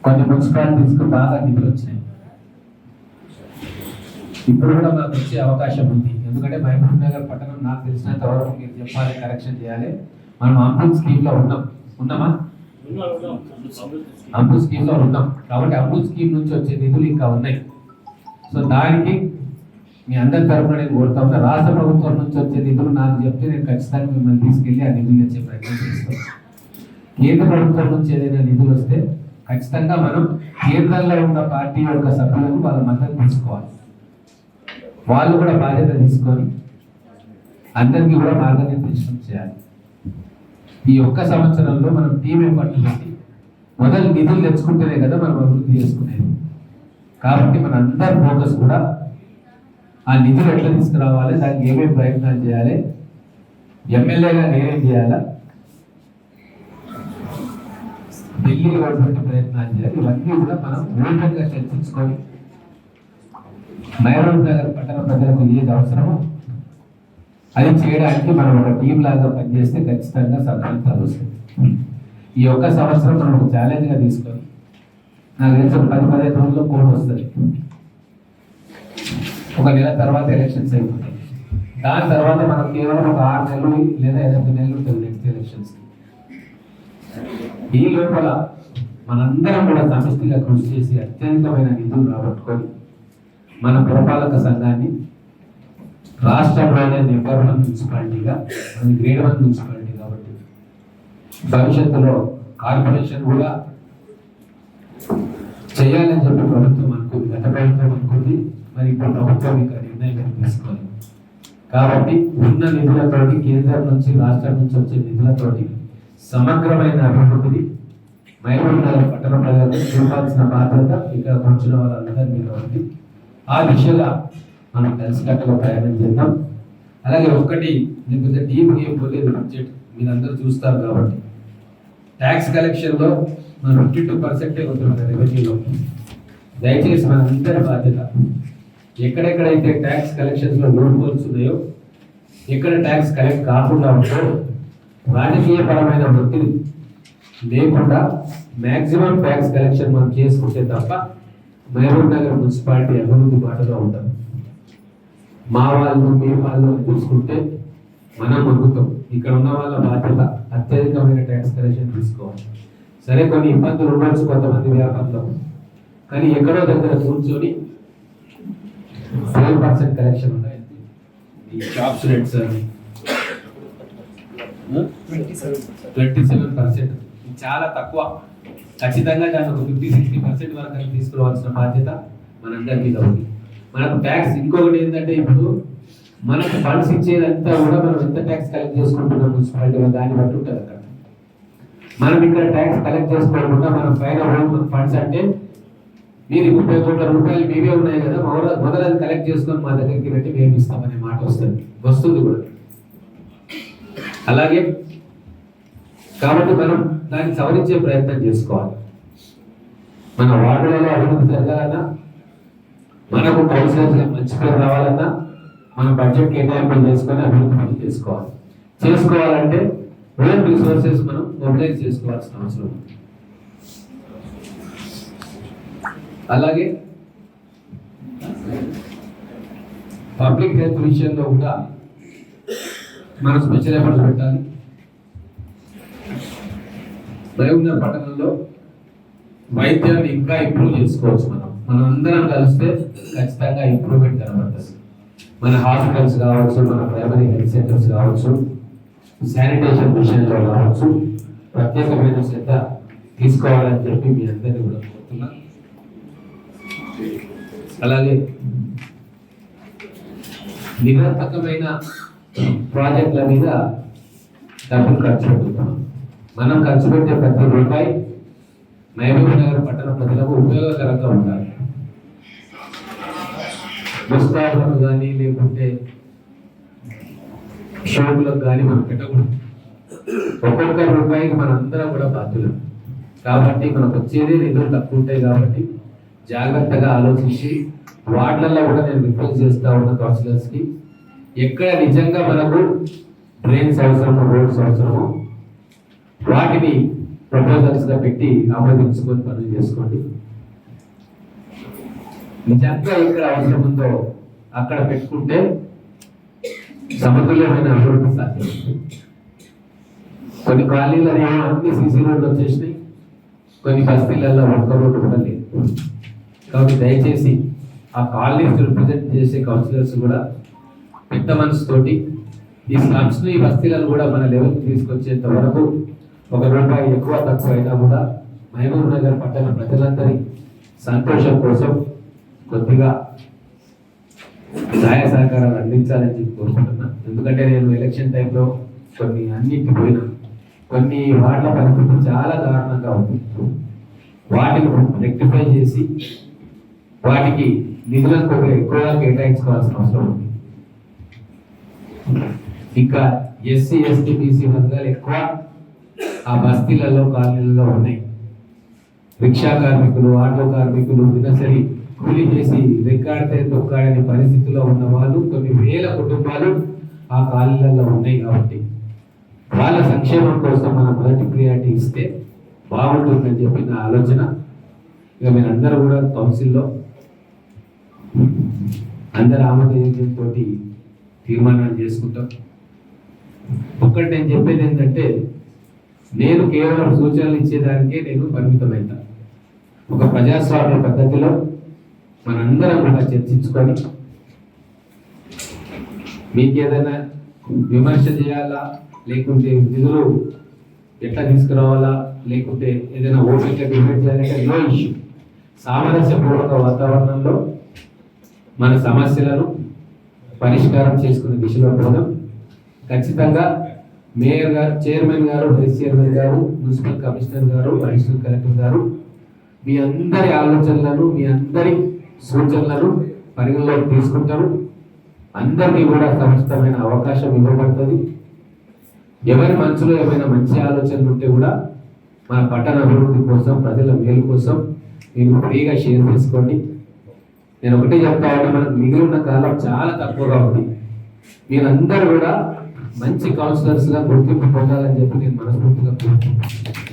కొన్ని మున్సిపాలిటీస్కు బాగా నిధులు వచ్చినాయి. ఇప్పుడు కూడా మనకు వచ్చే అవకాశం ఉంది. ఎందుకంటే మహబూబ్ నగర్ పట్టణం నాకు తెలిసినంత వరకు మీరు చెప్పాలి, కరెక్షన్ చేయాలి. మనం అమృత్ స్కీమ్ లో ఉన్నామా? అమృత్ స్కీమ్ లో ఉన్నాం కాబట్టి అమృత్ స్కీమ్ నుంచి వచ్చే నిధులు ఇంకా ఉన్నాయి. సో దానికి మీ అందరి తరఫున నేను కోరుతా ఉన్నా, రాష్ట్ర ప్రభుత్వం నుంచి వచ్చే నిధులు నాకు చెప్తే నేను ఖచ్చితంగా మిమ్మల్ని తీసుకెళ్ళి ఆ నిధులు తెచ్చే ప్రయత్నం చేస్తాం. కేంద్ర ప్రభుత్వం నుంచి ఏదైనా నిధులు వస్తే ఖచ్చితంగా మనం కేంద్రంలో ఉన్న పార్టీ యొక్క సభ్యులకు వాళ్ళ మద్దతు తీసుకోవాలి. వాళ్ళు కూడా బాధ్యత తీసుకొని అందరికీ కూడా మార్గనిర్దేశం చేయాలి. ఈ ఒక్క సంవత్సరంలో మనం టీం ఎఫర్ట్ పెట్టి మొదలు నిధులు తెచ్చుకుంటేనే కదా మనం అభివృద్ధి చేసుకునేది. కాబట్టి మన అందరి ఫోకస్ కూడా ఆ నిధులు ఎట్లా తీసుకురావాలి, దానికి ఏమేమి ప్రయత్నాలు చేయాలి, ఎమ్మెల్యేగా నేనేం చేయాలా, ఢిల్లీ గవర్నమెంట్ ప్రయత్నాలు చేయాలి. ఇవన్నీ కూడా మనం ఓపెన్గా చర్చించుకొని మహబూబ్ నగర్ పట్టణ ప్రజలకు ఏది అవసరమో అది చేయడానికి మనం ఒక టీం లాగా పనిచేస్తే ఖచ్చితంగా సఫలితాలు వస్తాయి. ఈ ఒక్క సంవత్సరం మనం ఒక ఛాలెంజ్గా తీసుకొని నాకు తెలిసి 10-15 రోజుల్లో కోడ్ వస్తుంది. ఒక నెల తర్వాత ఎలక్షన్స్ అయిపోతాయి. దాని తర్వాత మనం కేవలం ఒక 6 నెలలు లేదా 8 నెలలు ఉంటుంది నెక్స్ట్ ఎలక్షన్స్. ఈ లోపల మనందరం కూడా సమిష్టిగా కృషి చేసి అత్యధికమైన నిధులు రాబట్టుకొని మన పురపాలక సంఘాన్ని రాష్ట్రంలోనే నెంబర్ 1 మున్సిపాలిటీగా, మనది గ్రేడ్ 1 మున్సిపాలిటీ కాబట్టి భవిష్యత్తులో కార్పొరేషన్ కూడా చేయాలని చెప్పి ప్రభుత్వం అనుకుంది, గత ప్రభుత్వం అనుకుంది. మరి ఇప్పుడు ప్రభుత్వం ఇంకా నిర్ణయం తీసుకోవాలి. కాబట్టి ఉన్న నిధులతోటి, కేంద్రం నుంచి రాష్ట్రం నుంచి వచ్చే నిధులతోటి సమగ్రమైన అభివృద్ధిని మహబూబ్ నగర్ పట్టణ ప్రజలకు చూపాల్సిన బాధ్యత ఇక్కడ కూర్చున్న వాళ్ళందరి మీద ఉంది. ఆ దిశగా మనం కలిసికట్టుగా ప్రయాణం చేద్దాం. అలాగే ఒక్కటి నేను కొంచెం డీప్ ఏం పోలేదు, బడ్జెట్ మీరందరూ చూస్తారు కాబట్టి ట్యాక్స్ కలెక్షన్లో మనం 52% అవుతుంది రెవెన్యూలో. దయచేసి మన అందరి బాధ్యత ఎక్కడెక్కడైతే ట్యాక్స్ కలెక్షన్స్లో లోన్ హోల్స్ ఉన్నాయో, ఎక్కడ ట్యాక్స్ కలెక్ట్ కాకుండా ఉందో రాజకీయపరమైన వృత్తిని లేకుండా మ్యాక్సిమం ట్యాక్స్ కలెక్షన్ మనం చేసుకుంటే తప్ప మహబూబ్ నగర్ మున్సిపాలిటీ అభివృద్ధి బాటలో ఉంటాం. మా వాళ్ళు మీ వాళ్ళు చూసుకుంటే మనం మగ్గుతాం. ఇక్కడ ఉన్న వాళ్ళ బాధ్యత అత్యధికమైన ట్యాక్స్ కలెక్షన్ తీసుకోవాలి. సరే కొన్ని ఇబ్బందులు ఉండొచ్చు కొంతమంది వ్యాపారంలో, కానీ ఎక్కడో దగ్గర కూర్చొని 12% కలెక్షన్ ఉన్నాయి. ఈ షాప్స్ రేట్స్ 27% చాలా తక్కువ. ఖచ్చితంగా దాన్ని ఒక 50-60% వరకు తీసుకురావాల్సిన బాధ్యత మనందరి మీద ఉంది. మనకు ట్యాక్స్ ఇంకొకటి ఏంటంటే, ఇప్పుడు మనకు ఫండ్స్ ఇచ్చేదంతా కూడా మనం ఎంత ట్యాక్స్ కలెక్ట్ చేసుకుంటున్నాం మున్సిపాలిటీలో దాన్ని బట్టి ఉంటుంది. అక్కడ మనం ఇక్కడ ట్యాక్స్ కలెక్ట్ చేసుకోకుండా మనం పైన ఫండ్స్ అంటే మీరు 30 కోట్ల రూపాయలు మీవే ఉన్నాయి కదా, మొదలు అది కలెక్ట్ చేసుకొని మా దగ్గరికి పెట్టి మేము ఇస్తామనే మాట వస్తుంది కూడా. అలాగే కాబట్టి మనం దాన్ని సవరించే ప్రయత్నం చేసుకోవాలి. మన వార్డులలో అభివృద్ధి జరగాలన్నా, మనకు కౌన్సిలర్స్గా మంచి పేరు రావాలన్నా మనం బడ్జెట్ కేటాయింపులు చేసుకొని అభివృద్ధి చేసుకోవాలంటే ఓన్ రిసోర్సెస్ మనం మొబిలైజ్ చేసుకోవాల్సిన అవసరం ఉంది. అలాగే పబ్లిక్ హెల్త్ విషయంలో కూడా మనం స్పెషల్ ఎఫర్ట్స్ పెట్టాలి. మహబూబ్ నగర్ పట్టణంలో వైద్యాన్ని ఇంకా ఇంప్రూవ్ చేసుకోవచ్చు. మనం అందరం కలిస్తే ఖచ్చితంగా ఇంప్రూవ్మెంట్ కనబడుతుంది. మన హాస్పిటల్స్ కావచ్చు, మన ప్రైమరీ హెల్త్ సెంటర్స్ కావచ్చు, శానిటేషన్ విషయంలో కావచ్చు ప్రత్యేకమైన శ్రద్ధ తీసుకోవాలని చెప్పి మీ అందరినీ కూడా కోరుతున్నా. అలాగే నిరర్థకమైన ప్రాజెక్టుల మీద డబ్బులు ఖర్చు పెడుతున్నాం. మనం ఖర్చు పెట్టే ప్రతి రూపాయి మహబూబ్ నగర్ పట్టణ ప్రజలకు ఉపయోగకరంగా ఉండాలి. పుస్తకాలకు కానీ లేకుంటే షోపులకు కానీ మనం పెట్టకూడదు. ఒక్కొక్క రూపాయికి మనందరం కూడా బాధ్యులం. కాబట్టి మనకు వచ్చేదే నిధులు తక్కువ ఉంటాయి. కాబట్టి జాగ్రత్తగా ఆలోచించి వార్డులలో కూడా నేను రిక్వెస్ట్ చేస్తా ఉన్న కౌన్సిలర్స్కి, ఎక్కడ నిజంగా మనకు డ్రైన్స్ అవసరమో, రోడ్స్ అవసరమో వాటిని ప్రపోజల్స్ గా పెట్టి ఆమోదించుకొని పనులు చేసుకోండి. నిజంగా ఎక్కడ అవసరం ఉందో అక్కడ పెట్టుకుంటే సమతుల్యమైన అభివృద్ధి సాధ్యం. కొన్ని కాలనీలలో అన్ని సీసీ రోడ్లు వచ్చేసినాయి, కొన్ని బస్తీలలో ఒక్క రోడ్డు కూడా లేదు. కాబట్టి దయచేసి ఆ కాలనీస్ రిప్రజెంట్ చేసే కౌన్సిలర్స్ కూడా పెద్ద మనసుతోటి ఈ స్లమ్స్ ఈ బస్తీలను కూడా మన లెవెల్కి తీసుకొచ్చేంత వరకు ₹1 ఎక్కువ తక్కువ అయినా కూడా మహబూబ్ నగర్ పట్టణ ప్రజలందరి సంతోషం కోసం కొద్దిగా సహాయ సహకారాలు అందించాలని చెప్పి కోరుకుంటున్నా. ఎందుకంటే నేను ఎలక్షన్ టైంలో కొన్ని అన్నింటికి పోయినా, కొన్ని వార్డుల పరిస్థితి చాలా దారుణంగా ఉంది. వాటిని రెక్టిఫై చేసి వాటికి నిధులను కొద్దిగా ఎక్కువగా కేటాయించుకోవాల్సిన అవసరం ఉంది. ఇంకా ఎస్సీ ఎస్టీ బీసీ వర్గాలు ఎక్కువ ఆ బస్తీలలో కాలనీలలో ఉన్నాయి. రిక్షా కార్మికులు, ఆటో కార్మికులు, దినసరి కూలీ చేసి రెక్కాడితే తొక్కాడని పరిస్థితిలో ఉన్న వాళ్ళు కొన్ని వేల కుటుంబాలు ఆ కాలనీలలో ఉన్నాయి. కాబట్టి వాళ్ళ సంక్షేమం కోసం మనం మొదటి ప్రియారిటీ ఇస్తే బాగుంటుందని చెప్పి నా ఆలోచన. ఇక మీరందరూ కూడా కౌన్సిల్లో అందరు ఆమోదంతో తీర్మానాలు చేసుకుంటాం. ఒక్కటి నేను చెప్పేది ఏంటంటే, నేను కేవలం సూచనలు ఇచ్చేదానికే నేను పరిమితమైతా. ఒక ప్రజాస్వామ్య పద్ధతిలో మనందరం కూడా చర్చించుకొని మీకు ఏదైనా విమర్శ చేయాలా, లేకుంటే నిధులు ఎట్లా తీసుకురావాలా, లేకుంటే ఏదైనా ఓటు ఎట్లా డిబేట్ చేయాలంటే నో ఇష్యూ. సామరస్యపూర్వక వాతావరణంలో మన సమస్యలను పరిష్కారం చేసుకునే దిశలో పోదాం. ఖచ్చితంగా మేయర్ గారు, చైర్మన్ గారు, వైస్ చైర్మన్ గారు, మున్సిపల్ కమిషనర్ గారు, అడిషనల్ కలెక్టర్ గారు మీ అందరి ఆలోచనలను, మీ అందరి సూచనలను పరిగణలోకి తీసుకుంటారు. అందరికీ కూడా సముచితమైన అవకాశం ఇవ్వబడుతుంది. ఎవరి మనసులో ఏమైనా మంచి ఆలోచనలు ఉంటే కూడా మన పట్టణ అభివృద్ధి కోసం, ప్రజల మేలు కోసం మీరు ఫ్రీగా షేర్ చేసుకోండి. నేను ఒకటే చెప్తా ఉన్నా, మనకు మిగిలిన కాలం చాలా తక్కువగా ఉంది. మీరందరూ కూడా మంచి కౌన్సిలర్స్గా గుర్తింపు పొందాలని చెప్పి నేను మనస్ఫూర్తిగా కోరుకుంటున్నాను.